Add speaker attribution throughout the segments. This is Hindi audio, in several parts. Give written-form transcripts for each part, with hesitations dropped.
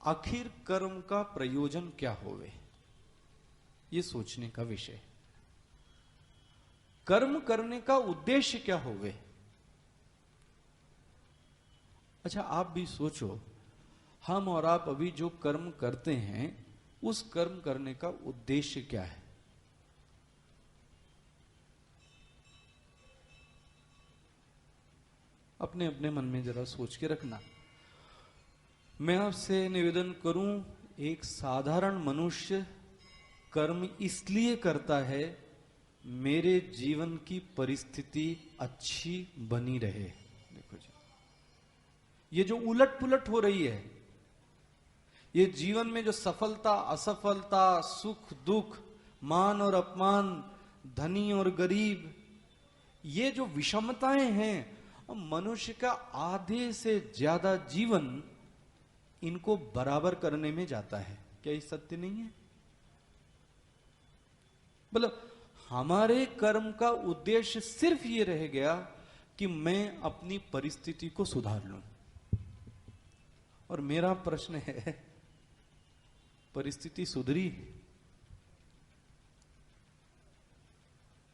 Speaker 1: आखिर कर्म का प्रयोजन क्या होवे, ये सोचने का विषय। कर्म करने का उद्देश्य क्या होवे। अच्छा, आप भी सोचो, हम और आप अभी जो कर्म करते हैं उस कर्म करने का उद्देश्य क्या है। अपने अपने मन में जरा सोच के रखना। मैं आपसे निवेदन करूं, एक साधारण मनुष्य कर्म इसलिए करता है मेरे जीवन की परिस्थिति अच्छी बनी रहे। देखो जी, ये जो उलट पुलट हो रही है, ये जीवन में जो सफलता असफलता, सुख दुख, मान और अपमान, धनी और गरीब, ये जो विषमताएं हैं, मनुष्य का आधे से ज्यादा जीवन इनको बराबर करने में जाता है। क्या ये सत्य नहीं है? मतलब हमारे कर्म का उद्देश्य सिर्फ ये रह गया कि मैं अपनी परिस्थिति को सुधार लूं। और मेरा प्रश्न है, परिस्थिति सुधरी?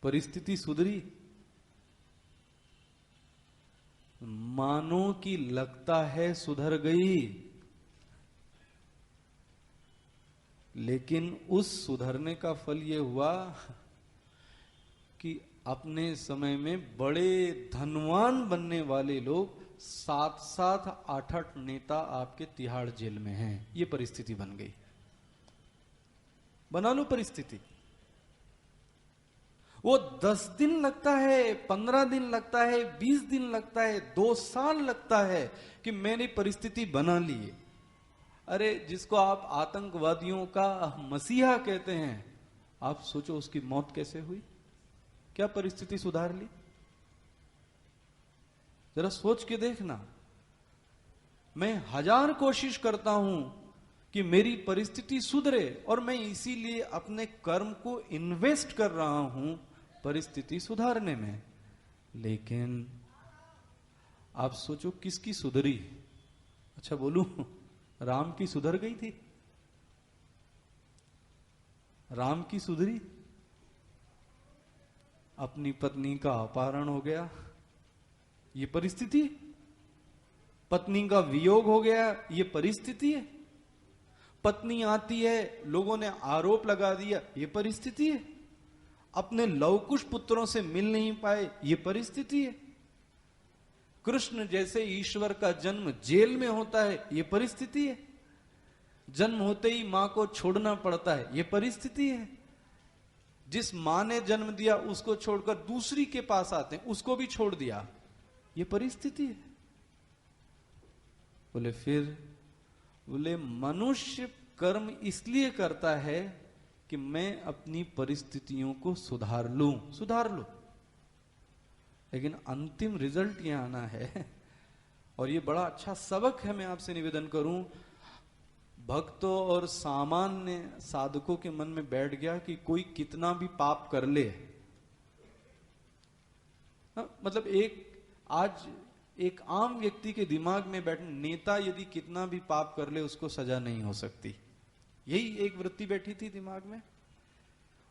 Speaker 1: परिस्थिति सुधरी? मानो कि लगता है सुधर गई, लेकिन उस सुधरने का फल यह हुआ कि अपने समय में बड़े धनवान बनने वाले लोग 7-7, 8-8 नेता आपके तिहाड़ जेल में हैं। ये परिस्थिति बन गई। बना लो परिस्थिति। वो 10 दिन लगता है, 15 दिन लगता है, 20 दिन लगता है, 2 साल लगता है कि मैंने परिस्थिति बना ली। अरे, जिसको आप आतंकवादियों का मसीहा कहते हैं, आप सोचो उसकी मौत कैसे हुई। क्या परिस्थिति सुधार ली? जरा सोच के देखना। मैं 1000 कोशिश करता हूं कि मेरी परिस्थिति सुधरे, और मैं इसीलिए अपने कर्म को इन्वेस्ट कर रहा हूं परिस्थिति सुधारने में। लेकिन आप सोचो किसकी सुधरी? अच्छा बोलूं, राम की सुधर गई थी? राम की सुधरी? अपनी पत्नी का अपहरण हो गया, ये परिस्थिति। पत्नी का वियोग हो गया, ये परिस्थिति है। पत्नी आती है, लोगों ने आरोप लगा दिया, ये परिस्थिति है। अपने लवकुश पुत्रों से मिल नहीं पाए, ये परिस्थिति है। कृष्ण जैसे ईश्वर का जन्म जेल में होता है, ये परिस्थिति है। जन्म होते ही मां को छोड़ना पड़ता है, ये परिस्थिति है। जिस मां ने जन्म दिया उसको छोड़कर दूसरी के पास आते हैं, उसको भी छोड़ दिया, ये परिस्थिति है। बोले मनुष्य कर्म इसलिए करता है कि मैं अपनी परिस्थितियों को सुधार लूं। लेकिन अंतिम रिजल्ट यह आना है, और ये बड़ा अच्छा सबक है। मैं आपसे निवेदन करूं, भक्तों और सामान्य साधकों के मन में बैठ गया कि कोई कितना भी पाप कर ले, मतलब आज एक आम व्यक्ति के दिमाग में बैठे, नेता यदि कितना भी पाप कर ले उसको सजा नहीं हो सकती। यही एक वृत्ति बैठी थी दिमाग में।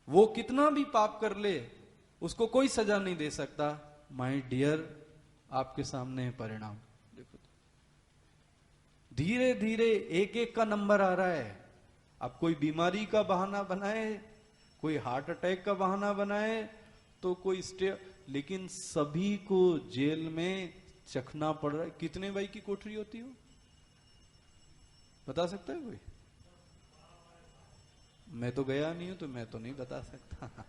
Speaker 1: वो कितना भी पाप कर ले उसको कोई सजा नहीं दे सकता। माय डियर, आपके सामने है परिणाम। देखो, धीरे धीरे एक एक का नंबर आ रहा है। अब कोई बीमारी का बहाना बनाए, कोई हार्ट अटैक का बहाना बनाए, तो कोई लेकिन सभी को जेल में चखना पड़ रहा है। कितने भाई की कोठरी होती हो, बता सकता है कोई? मैं तो गया नहीं हूं, तो मैं तो नहीं बता सकता।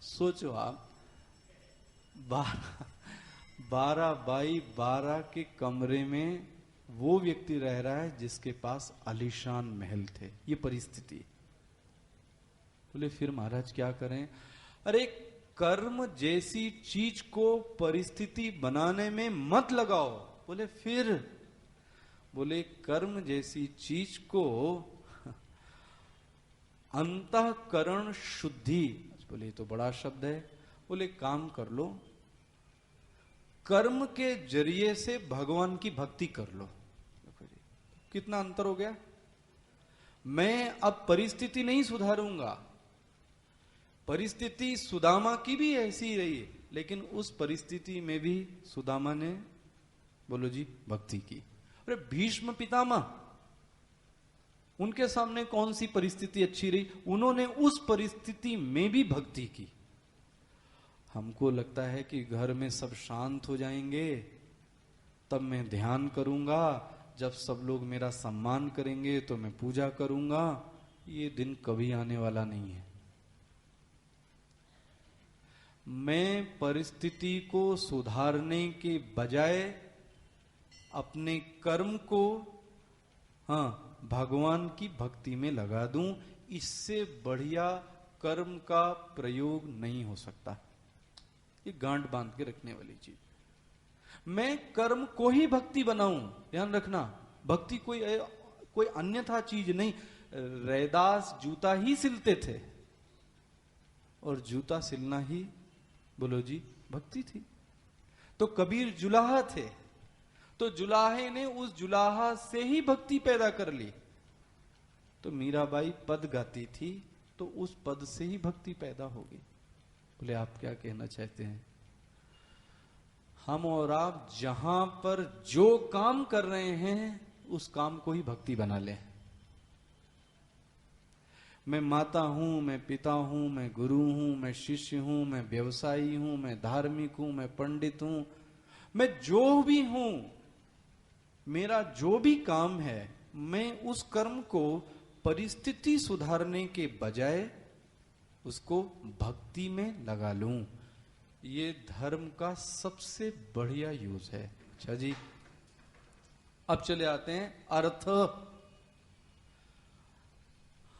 Speaker 1: सोचो आप, 12 बाई 12 के कमरे में वो व्यक्ति रह रहा है जिसके पास आलीशान महल थे। ये परिस्थिति। बोले फिर महाराज क्या करें? अरे, कर्म जैसी चीज को परिस्थिति बनाने में मत लगाओ। बोले कर्म जैसी चीज को अंतःकरण शुद्धि। बोले तो बड़ा शब्द है। बोले काम कर लो, कर्म के जरिए से भगवान की भक्ति कर लो। देखो जी, कितना अंतर हो गया। मैं अब परिस्थिति नहीं सुधारूंगा, परिस्थिति सुदामा की भी ऐसी ही रही, लेकिन उस परिस्थिति में भी सुदामा ने, बोलो जी, भक्ति की। अरे भीष्म पितामह, उनके सामने कौन सी परिस्थिति अच्छी रही, उन्होंने उस परिस्थिति में भी भक्ति की। हमको लगता है कि घर में सब शांत हो जाएंगे तब मैं ध्यान करूंगा, जब सब लोग मेरा सम्मान करेंगे तो मैं पूजा करूंगा। ये दिन कभी आने वाला नहीं है। मैं परिस्थिति को सुधारने के बजाय अपने कर्म को भगवान की भक्ति में लगा दूं, इससे बढ़िया कर्म का प्रयोग नहीं हो सकता। ये गांठ बांध के रखने वाली चीज। मैं कर्म को ही भक्ति बनाऊं, ध्यान रखना, भक्ति कोई अन्यथा चीज नहीं। रैदास जूता ही सिलते थे और जूता सिलना ही, बोलो जी, भक्ति थी। तो कबीर जुलाहा थे, तो जुलाहे ने उस जुलाहा से ही भक्ति पैदा कर ली। तो मीराबाई पद गाती थी तो उस पद से ही भक्ति पैदा होगी। बोले आप क्या कहना चाहते हैं? हम और आप जहां पर जो काम कर रहे हैं उस काम को ही भक्ति बना लें। मैं माता हूं, मैं पिता हूं, मैं गुरु हूं, मैं शिष्य हूं, मैं व्यवसायी हूं, मैं धार्मिक हूं, मैं पंडित हूं, मैं जो भी हूं, मेरा जो भी काम है, मैं उस कर्म को परिस्थिति सुधारने के बजाय उसको भक्ति में लगा लूं। ये धर्म का सबसे बढ़िया यूज है। अच्छा जी, अब चले आते हैं अर्थ।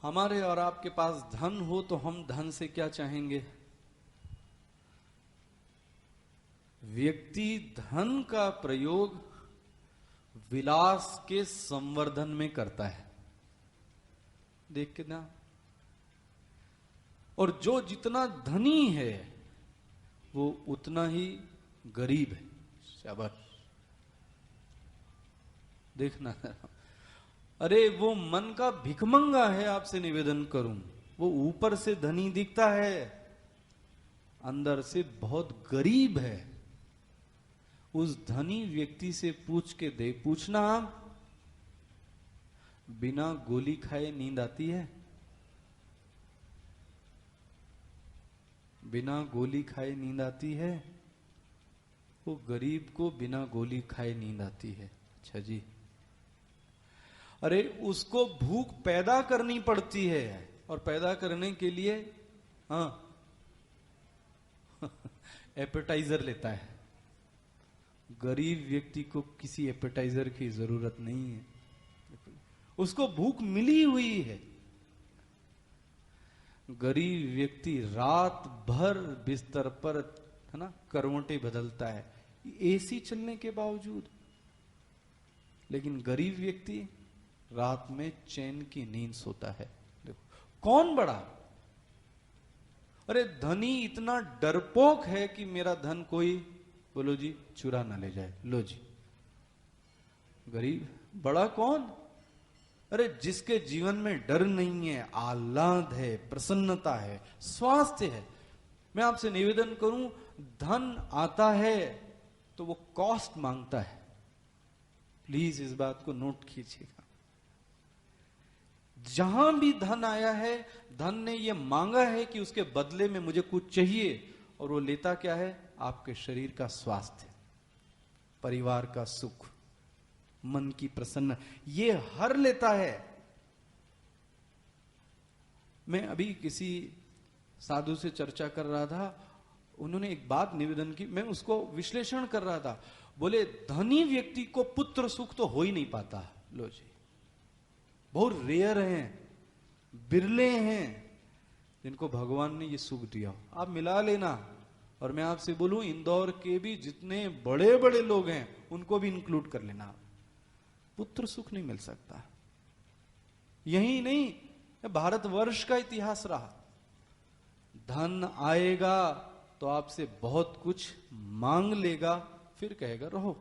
Speaker 1: हमारे और आपके पास धन हो तो हम धन से क्या चाहेंगे? व्यक्ति धन का प्रयोग विलास के संवर्धन में करता है, देख के ना। और जो जितना धनी है वो उतना ही गरीब है। शाबाश, देखना। अरे वो मन का भिखमंगा है, आपसे निवेदन करूं, वो ऊपर से धनी दिखता है, अंदर से बहुत गरीब है। उस धनी व्यक्ति से पूछना, बिना गोली खाए नींद आती है? बिना गोली खाए नींद आती है? वो गरीब को बिना गोली खाए नींद आती है। अच्छा जी, अरे उसको भूख पैदा करनी पड़ती है, और पैदा करने के लिए एपेटाइजर लेता है। गरीब व्यक्ति को किसी एपेटाइजर की जरूरत नहीं है, उसको भूख मिली हुई है। गरीब व्यक्ति रात भर बिस्तर पर, है ना, करवटें बदलता है एसी चलने के बावजूद, लेकिन गरीब व्यक्ति रात में चैन की नींद सोता है। देखो कौन बड़ा? अरे धनी इतना डरपोक है कि मेरा धन कोई, बोलो जी, चुरा ना ले जाए। लो जी, गरीब बड़ा कौन? अरे जिसके जीवन में डर नहीं है, आह्लाद है, प्रसन्नता है, स्वास्थ्य है। मैं आपसे निवेदन करूं, धन आता है तो वो कॉस्ट मांगता है। प्लीज इस बात को नोट कीजिएगा। जहां भी धन आया है, धन ने ये मांगा है कि उसके बदले में मुझे कुछ चाहिए, और वो लेता क्या है? आपके शरीर का स्वास्थ्य, परिवार का सुख, मन की प्रसन्न, ये हर लेता है। मैं अभी किसी साधु से चर्चा कर रहा था, उन्होंने एक बात निवेदन की, मैं उसको विश्लेषण कर रहा था। बोले धनी व्यक्ति को पुत्र सुख तो हो ही नहीं पाता। लो जी, बहुत रेयर हैं, बिरले हैं जिनको भगवान ने ये सुख दिया। आप मिला लेना, और मैं आपसे बोलूं, इंदौर के भी जितने बड़े बड़े लोग हैं उनको भी इंक्लूड कर लेना। पुत्र सुख नहीं मिल सकता। यही नहीं, भारतवर्ष का इतिहास रहा, धन आएगा तो आपसे बहुत कुछ मांग लेगा, फिर कहेगा रहो।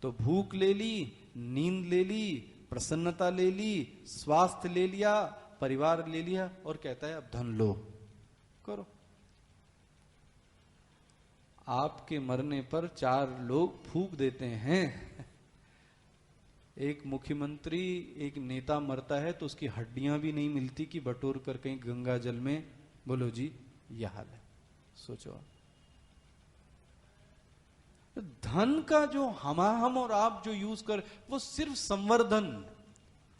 Speaker 1: तो भूख ले ली, नींद ले ली, प्रसन्नता ले ली, स्वास्थ्य ले लिया, परिवार ले लिया, और कहता है अब धन लो, करो। आपके मरने पर 4 लोग फूंक देते हैं। एक मुख्यमंत्री, एक नेता मरता है तो उसकी हड्डियां भी नहीं मिलती कि बटोर कर कहीं गंगा जल में, बोलो जी, यह हाल है। सोचो, धन का जो हम और आप जो यूज कर, वो सिर्फ संवर्धन,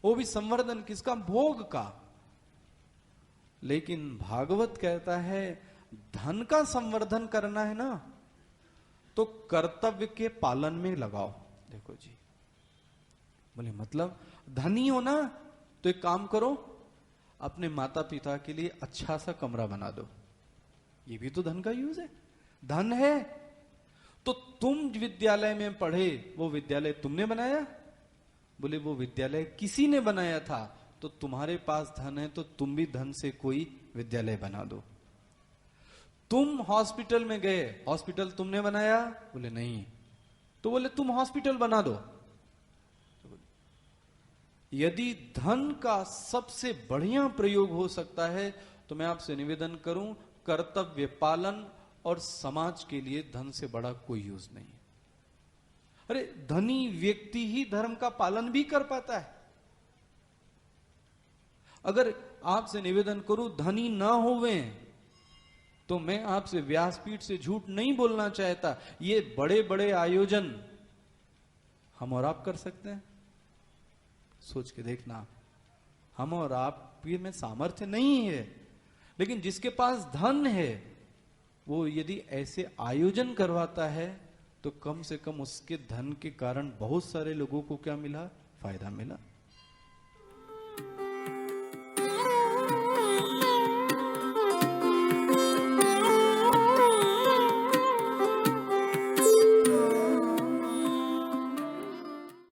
Speaker 1: वो भी संवर्धन किसका? भोग का। लेकिन भागवत कहता है धन का संवर्धन करना है ना, तो कर्तव्य के पालन में लगाओ। देखो जी, बोले मतलब धनी हो ना, तो एक काम करो, अपने माता पिता के लिए अच्छा सा कमरा बना दो। ये भी तो धन का यूज है। धन है तो तुम विद्यालय में पढ़े, वो विद्यालय तुमने बनाया? बोले वो विद्यालय किसी ने बनाया था, तो तुम्हारे पास धन है तो तुम भी धन से कोई विद्यालय बना दो। तुम हॉस्पिटल में गए, हॉस्पिटल तुमने बनाया? बोले नहीं, तो बोले तुम हॉस्पिटल बना दो। यदि धन का सबसे बढ़िया प्रयोग हो सकता है तो मैं आपसे निवेदन करूं, कर्तव्य पालन और समाज के लिए धन से बड़ा कोई यूज नहीं है। अरे धनी व्यक्ति ही धर्म का पालन भी कर पाता है। अगर आपसे निवेदन करूं धनी ना होवे, तो मैं आपसे व्यासपीठ से झूठ नहीं बोलना चाहता। ये बड़े बड़े आयोजन हम और आप कर सकते हैं। सोच के देखना, हम और आप में सामर्थ्य नहीं है, लेकिन जिसके पास धन है वो यदि ऐसे आयोजन करवाता है तो कम से कम उसके धन के कारण बहुत सारे लोगों को क्या मिला? फायदा मिला।